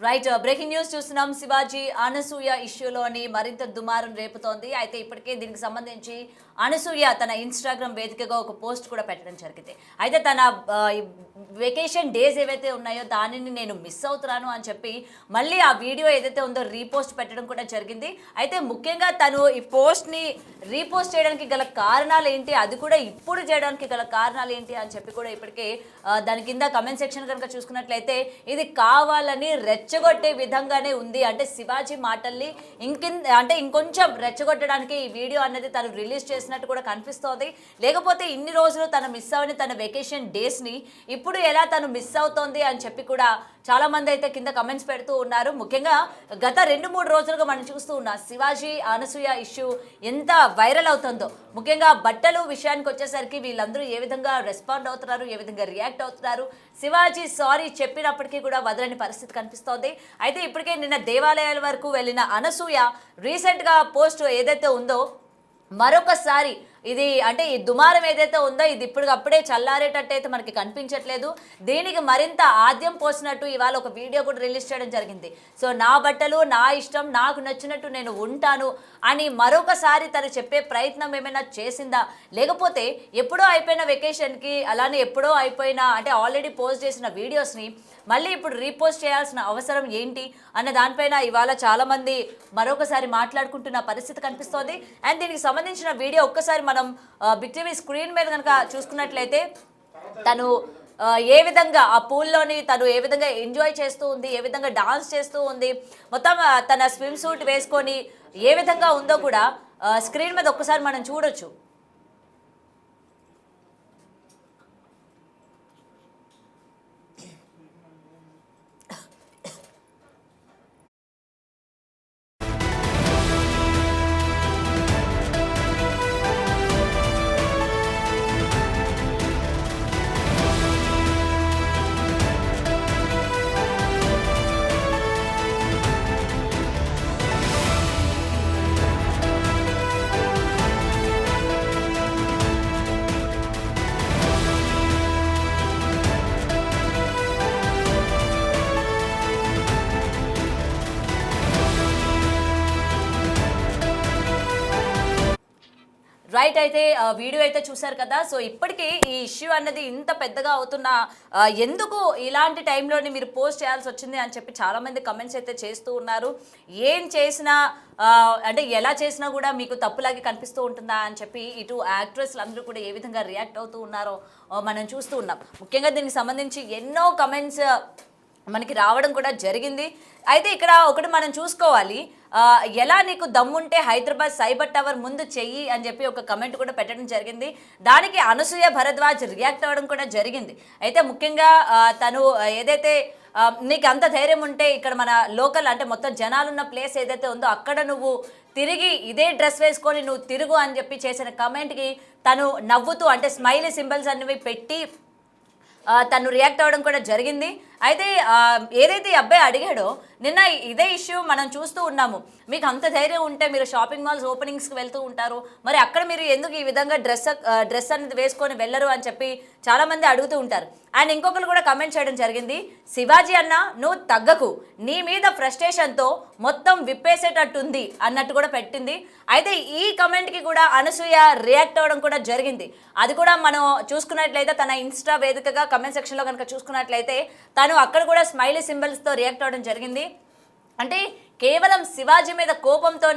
Right breaking news చూస్తున్నాం. శివాజీ అనసూయ ఇష్యూలోని మరింత దుమారం రేపుతోంది. అయితే ఇప్పటికే దీనికి సంబంధించి అనసూయ తన ఇన్స్టాగ్రామ్ వేదికగా ఒక పోస్ట్ కూడా పెట్టడం జరిగింది. అయితే తన వెకేషన్ డేస్ ఏవైతే ఉన్నాయో దానిని నేను మిస్ అవుతున్నాను అని చెప్పి మళ్ళీ ఆ వీడియో ఏదైతే ఉందో రీపోస్ట్ పెట్టడం కూడా జరిగింది. అయితే ముఖ్యంగా తను ఈ పోస్ట్ని రీపోస్ట్ చేయడానికి గల కారణాలు ఏంటి, అది కూడా ఇప్పుడు చేయడానికి గల కారణాలు ఏంటి అని చెప్పి కూడా ఇప్పటికే దాని కింద కమెంట్ సెక్షన్ కనుక చూసుకున్నట్లయితే ఇది కావాలని రెచ్చగొట్టే విధంగానే ఉంది. అంటే శివాజీ మాటల్ని ఇంకొంచెం రెచ్చగొట్టడానికి ఈ వీడియో అనేది తను రిలీజ్ చేసినట్టు కూడా కనిపిస్తోంది. లేకపోతే ఇన్ని రోజులు తను మిస్ అవని తన వెకేషన్ డేస్ని ఇప్పుడు ఎలా తను మిస్ అవుతోంది అని చెప్పి కూడా చాలా మంది అయితే కింద కమెంట్స్ పెడుతూ ఉన్నారు. ముఖ్యంగా గత 2-3 రోజులుగా మనం చూస్తూ ఉన్నాం శివాజీ అనసూయ ఇష్యూ ఎంత వైరల్ అవుతుందో. ముఖ్యంగా బట్టలు విషయానికి వచ్చేసరికి వీళ్ళందరూ ఏ విధంగా రెస్పాండ్ అవుతున్నారు, ఏ విధంగా రియాక్ట్ అవుతున్నారు. శివాజీ సారీ చెప్పినప్పటికీ కూడా వదలని పరిస్థితి కనిపిస్తోంది. అయితే ఇప్పటికే నిన్న దేవాలయాల వరకు వెళ్ళిన అనసూయ రీసెంట్గా పోస్ట్ ఏదైతే ఉందో మరొకసారి ఇది అంటే ఈ దుమారం ఏదైతే ఉందో ఇది ఇప్పటికప్పుడే చల్లారేటట్టు అయితే మనకి కనిపించట్లేదు. దీనికి మరింత ఆద్యం పోసినట్టు ఇవాళ ఒక వీడియో కూడా రిలీజ్ చేయడం జరిగింది. సో నా బట్టలు నా ఇష్టం, నాకు నచ్చినట్టు నేను ఉంటాను అని మరొకసారి తను చెప్పే ప్రయత్నం ఏమైనా చేసిందా, లేకపోతే ఎప్పుడో అయిపోయిన వెకేషన్కి అలానే ఎప్పుడో అయిపోయిన అంటే ఆల్రెడీ పోస్ట్ చేసిన వీడియోస్ని మళ్ళీ ఇప్పుడు రీపోస్ట్ చేయాల్సిన అవసరం ఏంటి అన్న దానిపైన ఇవాళ చాలామంది మరొకసారి మాట్లాడుకుంటున్న పరిస్థితి కనిపిస్తోంది. అండ్ దీనికి సంబంధించిన వీడియో ఒక్కసారి మనం బిగ్ టీవీ స్క్రీన్ మీద కనుక చూసుకున్నట్లయితే తను ఏ విధంగా ఆ పూల్లోని తను ఏ విధంగా ఎంజాయ్ చేస్తూ ఉంది, ఏ విధంగా డాన్స్ చేస్తూ ఉంది, మొత్తం తన స్విమ్ సూట్ వేసుకొని ఏ విధంగా ఉందో కూడా స్క్రీన్ మీద ఒక్కసారి మనం చూడొచ్చు. రైట్, అయితే వీడియో అయితే చూసారు కదా. సో ఇప్పటికీ ఈ ఇష్యూ అన్నది ఇంత పెద్దగా అవుతున్నా ఎందుకు ఇలాంటి టైంలోని మీరు పోస్ట్ చేయాల్సి వచ్చింది అని చెప్పి చాలామంది కమెంట్స్ అయితే చేస్తూ ఉన్నారు. ఏం చేసినా అంటే ఎలా చేసినా కూడా మీకు తప్పులాగే కనిపిస్తూ ఉంటుందా అని చెప్పి ఇటు యాక్ట్రెస్లు అందరూ కూడా ఏ విధంగా రియాక్ట్ అవుతూ ఉన్నారో మనం చూస్తూ ఉన్నాం. ముఖ్యంగా దీనికి సంబంధించి ఎన్నో కమెంట్స్ మనకి రావడం కూడా జరిగింది. అయితే ఇక్కడ ఒకటి మనం చూసుకోవాలి, ఎలా నీకు దమ్ముంటే హైదరాబాద్ సైబర్ టవర్ ముందు చెయ్యి అని చెప్పి ఒక కమెంట్ కూడా పెట్టడం జరిగింది. దానికి అనసూయ భరద్వాజ్ రియాక్ట్ అవ్వడం కూడా జరిగింది. అయితే ముఖ్యంగా తను ఏదైతే నీకు అంత ధైర్యం ఉంటే ఇక్కడ మన లోకల్ అంటే మొత్తం జనాలున్న ప్లేస్ ఏదైతే ఉందో అక్కడ నువ్వు తిరిగి ఇదే డ్రెస్ వేసుకొని నువ్వు తిరుగు అని చెప్పి చేసిన కమెంట్కి తను నవ్వుతూ అంటే స్మైలీ సింబల్స్ అనేవి పెట్టి తను రియాక్ట్ అవ్వడం కూడా జరిగింది. అయితే ఏదైతే ఈ అబ్బాయి అడిగాడో నిన్న ఇదే ఇష్యూ మనం చూస్తూ ఉన్నాము. మీకు అంత ధైర్యం ఉంటే మీరు షాపింగ్ మాల్స్ ఓపెనింగ్స్కి వెళ్తూ ఉంటారు, మరి అక్కడ మీరు ఎందుకు ఈ విధంగా డ్రెస్ అనేది వేసుకొని వెళ్ళరు అని చెప్పి చాలామంది అడుగుతూ ఉంటారు. అండ్ ఇంకొకరు కూడా కమెంట్ చేయడం జరిగింది, శివాజీ అన్న నువ్వు తగ్గకు, నీ మీద ఫ్రస్ట్రేషన్తో మొత్తం విప్పేసేటట్టుంది అన్నట్టు కూడా పెట్టింది. అయితే ఈ కమెంట్కి కూడా అనసూయ రియాక్ట్ అవ్వడం కూడా జరిగింది. అది కూడా మనం చూసుకున్నట్లయితే తన ఇన్స్టా వేదికగా కమెంట్ సెక్షన్లో కనుక చూసుకున్నట్లయితే తను అక్కడ కూడా స్మైలీ సింబల్స్తో రియాక్ట్ అవ్వడం జరిగింది. అంటే కేవలం శివాజీ మీద కోపంతో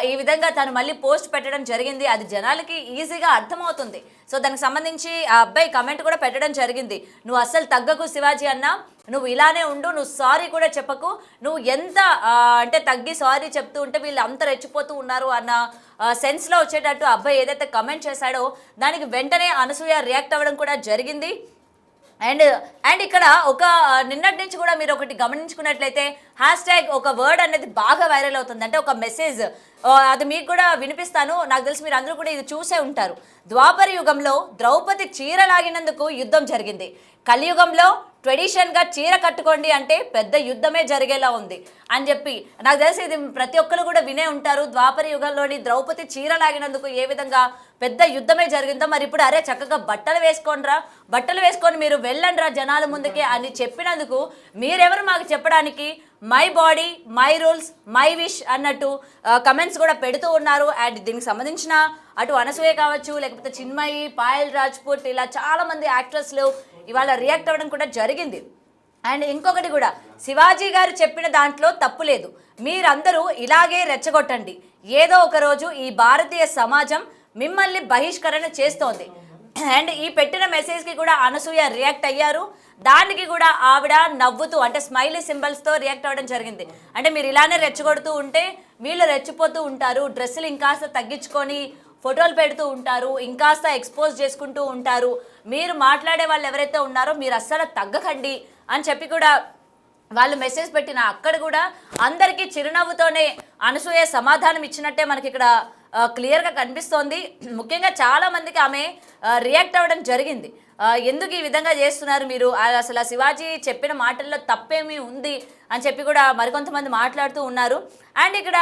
ఈ విధంగా తను మళ్ళీ పోస్ట్ పెట్టడం జరిగింది. అది జనాలకి ఈజీగా అర్థమవుతుంది. సో దానికి సంబంధించి ఆ అబ్బాయి కమెంట్ కూడా పెట్టడం జరిగింది, నువ్వు అస్సలు తగ్గకు శివాజీ అన్న, నువ్వు ఇలానే ఉండు, నువ్వు సారీ కూడా చెప్పకు, నువ్వు ఎంత అంటే తగ్గి సారీ చెప్తూ ఉంటే వీళ్ళు అంత రెచ్చిపోతూ ఉన్నారు అన్న సెన్స్లో వచ్చేటట్టు అబ్బాయి ఏదైతే కమెంట్ చేశాడో దానికి వెంటనే అనసూయ రియాక్ట్ అవ్వడం కూడా జరిగింది. అండ్ ఇక్కడ ఒక నిన్నటి నుంచి కూడా మీరు ఒకటి గమనించుకున్నట్లయితే హ్యాష్ట్యాగ్ ఒక వర్డ్ అనేది బాగా వైరల్ అవుతుంది. అంటే ఒక మెసేజ్, అది మీకు కూడా వినిపిస్తాను, నాకు తెలిసి మీరు అందరూ కూడా ఇది చూసే ఉంటారు. ద్వాపర యుగంలో ద్రౌపది చీర లాగినందుకు యుద్ధం జరిగింది, కలియుగంలో ట్రెడిషన్గా చీర కట్టుకోండి అంటే పెద్ద యుద్ధమే జరిగేలా ఉంది అని చెప్పి నాకు తెలిసి ఇది ప్రతి ఒక్కరు కూడా వినే ఉంటారు. ద్వాపర యుగంలోని ద్రౌపది చీర లాగినందుకు ఏ విధంగా పెద్ద యుద్ధమే జరిగిందో, మరి ఇప్పుడు అరే చక్కగా బట్టలు వేసుకోండిరా, బట్టలు వేసుకొని మీరు వెళ్ళండిరా జనాల ముందుకే అని చెప్పినందుకు మీరెవరు మాకు చెప్పడానికి? My body my rules my wish అన్నట్టు కమెంట్స్ కూడా పెడుతూ ఉన్నారు. అండ్ దీనికి సంబంధించిన అటు అనసూయ కావచ్చు, లేకపోతే చిన్మయి, పాయల్ రాజ్పూట్, ఇలా చాలామంది యాక్ట్రెస్లు ఇవాళ రియాక్ట్ అవ్వడం కూడా జరిగింది. అండ్ ఇంకొకటి కూడా, శివాజీ గారు చెప్పిన దాంట్లో తప్పు లేదు, మీరందరూ ఇలాగే రెచ్చగొట్టండి, ఏదో ఒక రోజు ఈ భారతీయ సమాజం మిమ్మల్ని బహిష్కరణ చేస్తోంది. అండ్ ఈ పెట్టిన మెసేజ్కి కూడా అనసూయ రియాక్ట్ అయ్యారు. దానికి కూడా ఆవిడ నవ్వుతూ అంటే స్మైలీ సింబల్స్తో రియాక్ట్ అవ్వడం జరిగింది. అంటే మీరు ఇలానే రెచ్చగొడుతూ ఉంటే వీళ్ళు రెచ్చిపోతూ ఉంటారు, డ్రెస్సులు ఇంకాస్త తగ్గించుకొని ఫోటోలు పెడుతూ ఉంటారు, ఇంకాస్త ఎక్స్పోజ్ చేసుకుంటూ ఉంటారు, మీరు మాట్లాడే వాళ్ళు ఎవరైతే ఉన్నారో మీరు అస్సలు తగ్గకండి అని చెప్పి కూడా వాళ్ళు మెసేజ్ పెట్టిన అక్కడ కూడా అందరికీ చిరునవ్వుతోనే అనసూయ సమాధానం ఇచ్చినట్టే మనకి ఇక్కడ క్లియర్గా కనిపిస్తోంది. ముఖ్యంగా చాలామందికి ఆమె రియాక్ట్ అవ్వడం జరిగింది. ఎందుకు ఈ విధంగా చేస్తున్నారు మీరు, అసలు శివాజీ చెప్పిన మాటల్లో తప్పేమీ ఉంది అని చెప్పి కూడా మరికొంతమంది మాట్లాడుతూ ఉన్నారు. అండ్ ఇక్కడ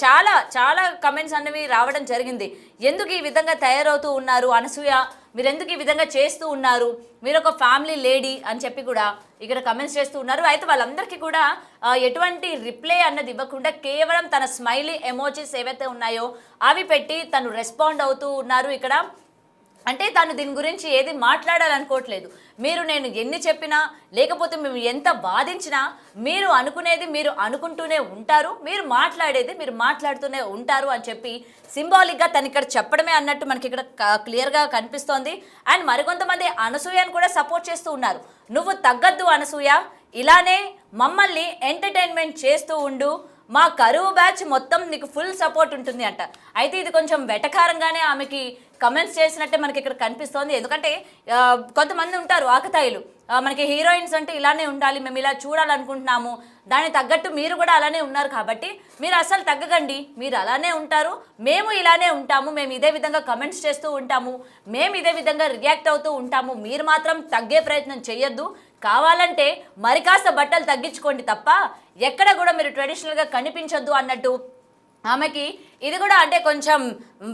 చాలా చాలా కమెంట్స్ అనేవి రావడం జరిగింది. ఎందుకు ఈ విధంగా తయారవుతూ ఉన్నారు అనసూయ, మీరు ఎందుకు ఈ విధంగా చేస్తూ ఉన్నారు, మీరు ఒక ఫ్యామిలీ లేడీ అని చెప్పి కూడా ఇక్కడ కమెంట్స్ చేస్తూ ఉన్నారు. అయితే వాళ్ళందరికీ కూడా ఎటువంటి రిప్లై అన్నది ఇవ్వకుండా కేవలం తన స్మైలీ ఎమోజీస్ ఏవైతే ఉన్నాయో అవి పెట్టి తను రెస్పాండ్ అవుతూ ఉన్నారు. ఇక్కడ అంటే తను దీని గురించి ఏది మాట్లాడాలనుకోవట్లేదు. మీరు నేను ఎన్ని చెప్పినా లేకపోతే మేము ఎంత వాదించినా మీరు అనుకునేది మీరు అనుకుంటూనే ఉంటారు, మీరు మాట్లాడేది మీరు మాట్లాడుతూనే ఉంటారు అని చెప్పి సింబాలిక్గా తను ఇక్కడ చెప్పడమే అన్నట్టు మనకి ఇక్కడ క్లియర్గా కనిపిస్తోంది. అండ్ మరికొంతమంది అనసూయను కూడా సపోర్ట్ చేస్తూ ఉన్నారు. నువ్వు తగ్గద్దు అనసూయ, ఇలానే మమ్మల్ని ఎంటర్టైన్మెంట్ చేస్తూ ఉండు, మా కరువు బ్యాచ్ మొత్తం నీకు ఫుల్ సపోర్ట్ ఉంటుంది అంట. అయితే ఇది కొంచెం వెటకారంగానే ఆమెకి కమెంట్స్ చేసినట్టే మనకి ఇక్కడ కనిపిస్తోంది. ఎందుకంటే కొంతమంది ఉంటారు ఆకతాయిలు, మనకి హీరోయిన్స్ అంటే ఇలానే ఉండాలి, మేము ఇలా చూడాలనుకుంటున్నాము, దానికి తగ్గట్టు మీరు కూడా అలానే ఉన్నారు కాబట్టి మీరు అసలు తగ్గకండి, మీరు అలానే ఉంటారు, మేము ఇలానే ఉంటాము, మేము ఇదే విధంగా కమెంట్స్ చేస్తూ ఉంటాము, మేము ఇదే విధంగా రియాక్ట్ అవుతూ ఉంటాము, మీరు మాత్రం తగ్గే ప్రయత్నం చేయొద్దు, కావాలంటే మరి కాస్త బట్టలు తగ్గించుకోండి తప్ప ఎక్కడ కూడా మీరు ట్రెడిషనల్గా కనిపించొద్దు అన్నట్టు ఆమెకి ఇది కూడా అంటే కొంచెం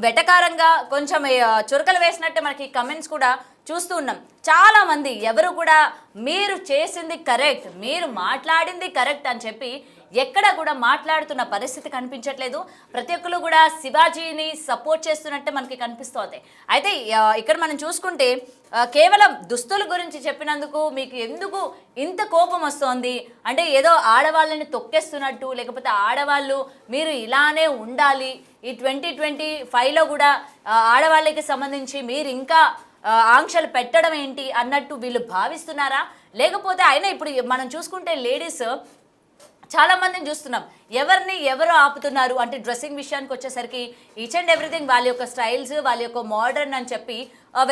వెటకారంగా కొంచెం చురకలు వేసినట్టు మనకి కమెంట్స్ కూడా చూస్తూ ఉన్నాం. చాలామంది ఎవరు కూడా మీరు చేసింది కరెక్ట్, మీరు మాట్లాడింది కరెక్ట్ అని చెప్పి ఎక్కడ కూడా మాట్లాడుతున్న పరిస్థితి కనిపించట్లేదు. ప్రతి ఒక్కరు కూడా శివాజీని సపోర్ట్ చేస్తున్నట్టే మనకి కనిపిస్తోంది. అయితే ఇక్కడ మనం చూసుకుంటే కేవలం దుస్తుల గురించి చెప్పినందుకు మీకు ఎందుకు ఇంత కోపం వస్తోంది అంటే ఏదో ఆడవాళ్ళని తొక్కేస్తున్నట్టు, లేకపోతే ఆడవాళ్ళు మీరు ఇలానే ఉండాలి, ఈ 2025లో కూడా ఆడవాళ్ళకి సంబంధించి మీరు ఇంకా ఆంక్షలు పెట్టడం ఏంటి అన్నట్టు వీళ్ళు భావిస్తున్నారా? లేకపోతే అయినా ఇప్పుడు మనం చూసుకుంటే లేడీస్ చాలా మందిని చూస్తున్నాం, ఎవరిని ఎవరు ఆపుతున్నారు అంటే డ్రెస్సింగ్ విషయానికి వచ్చేసరికి ఈచ్ అండ్ ఎవ్రీథింగ్ వాళ్ళ యొక్క స్టైల్స్ వాళ్ళ యొక్క మోడర్న్ అని చెప్పి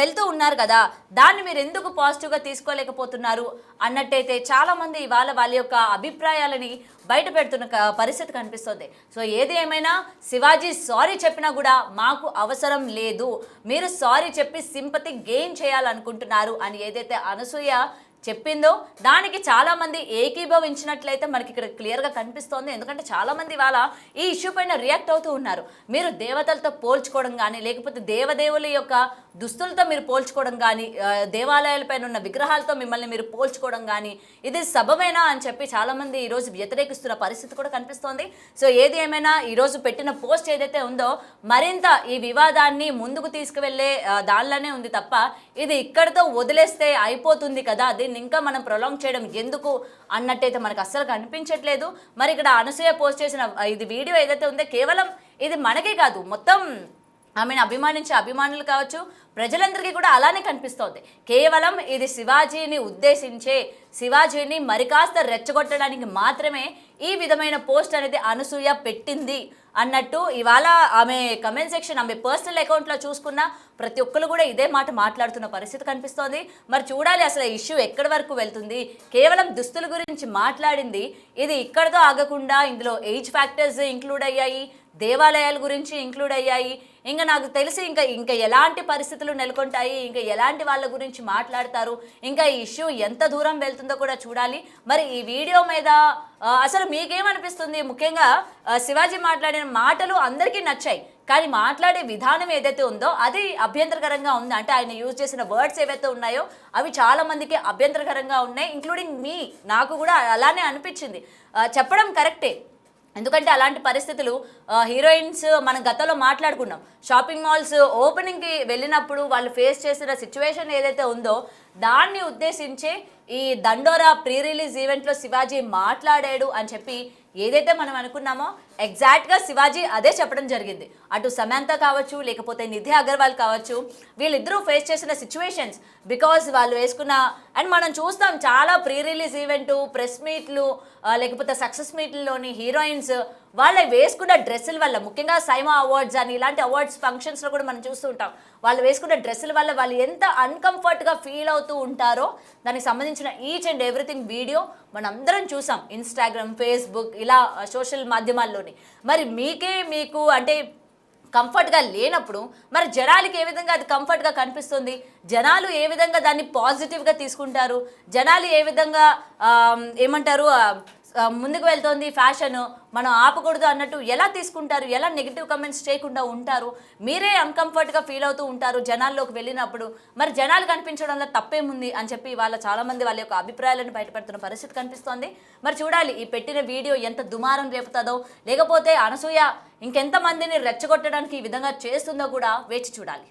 వెళ్తూ ఉన్నారు కదా, దాన్ని మీరు ఎందుకు పాజిటివ్గా తీసుకోలేకపోతున్నారు అన్నట్టయితే చాలామంది ఇవాళ వాళ్ళ యొక్క అభిప్రాయాలని బయట పెడుతున్న పరిస్థితి కనిపిస్తుంది. సో ఏది ఏమైనా శివాజీ సారీ చెప్పినా కూడా మాకు అవసరం లేదు, మీరు సారీ చెప్పి సింపతి గెయిన్ చేయాలనుకుంటున్నారు అని ఏదైతే అనసూయ చెప్పిందో దానికి చాలామంది ఏకీభవించినట్లయితే మనకి ఇక్కడ క్లియర్గా కనిపిస్తోంది. ఎందుకంటే చాలామంది ఇవాళ ఈ ఇష్యూ పైన రియాక్ట్ అవుతూ ఉన్నారు. మీరు దేవతలతో పోల్చుకోవడం కానీ, లేకపోతే దేవదేవుల యొక్క దుస్తులతో మీరు పోల్చుకోవడం కానీ, దేవాలయాలపైన ఉన్న విగ్రహాలతో మిమ్మల్ని మీరు పోల్చుకోవడం కానీ ఇది సబమేనా అని చెప్పి చాలామంది ఈరోజు వ్యతిరేకిస్తున్న పరిస్థితి కూడా కనిపిస్తోంది. సో ఏది ఏమైనా ఈరోజు పెట్టిన పోస్ట్ ఏదైతే ఉందో మరింత ఈ వివాదాన్ని ముందుకు తీసుకువెళ్ళే దానిలోనే ఉంది తప్ప ఇది ఇక్కడితో వదిలేస్తే అయిపోతుంది కదా, దీన్ని ఇంకా మనం ప్రొలాంగ్ చేయడం ఎందుకు అన్నట్టయితే మనకు అస్సలు కనిపించట్లేదు. మరి ఇక్కడ అనసూయ పోస్ట్ చేసిన ఇది వీడియో ఏదైతే ఉందో కేవలం ఇది మనకే కాదు, మొత్తం ఆమెను అభిమానించే అభిమానులు కావచ్చు ప్రజలందరికీ కూడా అలానే కనిపిస్తోంది. కేవలం ఇది శివాజీని ఉద్దేశించే, శివాజీని మరికాస్త రెచ్చగొట్టడానికి మాత్రమే ఈ విధమైన పోస్ట్ అనేది అనసూయ పెట్టింది అన్నట్టు ఇవాళ ఆమె కమెంట్ సెక్షన్, ఆమె పర్సనల్ అకౌంట్లో చూసుకున్న ప్రతి ఒక్కరు కూడా ఇదే మాట మాట్లాడుతున్న పరిస్థితి కనిపిస్తోంది. మరి చూడాలి అసలు ఇష్యూ ఎక్కడి వరకు వెళ్తుంది. కేవలం దుస్తుల గురించి మాట్లాడింది, ఇది ఇక్కడితో ఆగకుండా ఇందులో ఏజ్ ఫ్యాక్టర్స్ ఇంక్లూడ్ అయ్యాయి, దేవాలయాల గురించి ఇంక్లూడ్ అయ్యాయి. ఇంకా నాకు తెలిసి ఇంకా ఇంకా ఎలాంటి పరిస్థితులు నెలకొంటాయి, ఇంకా ఎలాంటి వాళ్ళ గురించి మాట్లాడతారు, ఇంకా ఈ ఇష్యూ ఎంత దూరం వెళ్తుందో కూడా చూడాలి. మరి ఈ వీడియో మీద అసలు మీకేమనిపిస్తుంది? ముఖ్యంగా శివాజీ మాట్లాడిన మాటలు అందరికీ నచ్చాయి, కానీ మాట్లాడే విధానం ఏదైతే ఉందో అది అభ్యంతరకరంగా ఉంది. అంటే ఆయన యూజ్ చేసిన వర్డ్స్ ఏవైతే ఉన్నాయో అవి చాలా మందికి అభ్యంతరకరంగా ఉన్నాయి, ఇంక్లూడింగ్ మీ. నాకు కూడా అలానే అనిపించింది. చెప్పడం కరెక్టే, ఎందుకంటే అలాంటి పరిస్థితులు హీరోయిన్స్ మనం గతంలో మాట్లాడుకున్నాం. షాపింగ్ మాల్స్ ఓపెనింగ్కి వెళ్ళినప్పుడు వాళ్ళు ఫేస్ చేసిన సిచ్యువేషన్ ఏదైతే ఉందో దాన్ని ఉద్దేశించే ఈ దండోరా ప్రీ రిలీజ్ ఈవెంట్లో శివాజీ మాట్లాడాడు అని చెప్పి ఏదైతే మనం అనుకున్నామో ఎగ్జాక్ట్గా శివాజీ అదే చెప్పడం జరిగింది. అటు సమంత కావచ్చు, లేకపోతే నిధి అగర్వాల్ కావచ్చు, వీళ్ళిద్దరూ ఫేస్ చేసిన సిచ్యువేషన్స్ బికాజ్ వాళ్ళు వేసుకున్న, అండ్ మనం చూస్తాం చాలా ప్రీ రిలీజ్ ఈవెంటు, ప్రెస్ మీట్లు, లేకపోతే సక్సెస్ మీట్లలోని హీరోయిన్స్ వాళ్ళ వేసుకున్న డ్రెస్సుల వల్ల, ముఖ్యంగా సైమా అవార్డ్స్ అని ఇలాంటి అవార్డ్స్ ఫంక్షన్స్లో కూడా మనం చూస్తూ ఉంటాం, వాళ్ళు వేసుకున్న డ్రెస్సుల వల్ల వాళ్ళు ఎంత అన్కంఫర్ట్గా ఫీల్ అవుతూ ఉంటారో దానికి సంబంధించిన ఈచ్ అండ్ ఎవ్రీథింగ్ వీడియో మనందరం చూసాం ఇన్స్టాగ్రామ్, ఫేస్బుక్, ఇలా సోషల్ మాధ్యమాల్లోని. మరి మీకు అంటే కంఫర్ట్గా లేనప్పుడు మరి జనాలకి ఏ విధంగా అది కంఫర్ట్గా కనిపిస్తుంది? జనాలు ఏ విధంగా దాన్ని పాజిటివ్గా తీసుకుంటారు? జనాలు ఏ విధంగా ఏమంటారు ముందుకు వెళ్తోంది ఫ్యాషన్, మనం ఆపకూడదు అన్నట్టు ఎలా తీసుకుంటారు? ఎలా నెగిటివ్ కమెంట్స్ చేయకుండా ఉంటారు? మీరే అన్కంఫర్ట్గా ఫీల్ అవుతూ ఉంటారు జనాల్లోకి వెళ్ళినప్పుడు. మరి జనాలు కనిపించడంలో తప్పేముంది అని చెప్పి వాళ్ళ చాలామంది వాళ్ళ యొక్క అభిప్రాయాలను బయటపెడుతున్న పరిస్థితి కనిపిస్తోంది. మరి చూడాలి ఈ పెట్టిన వీడియో ఎంత దుమారం రేపుతుందో, లేకపోతే అనసూయ ఇంకెంతమందిని రెచ్చగొట్టడానికి ఈ విధంగా చేస్తుందో కూడా వేచి చూడాలి.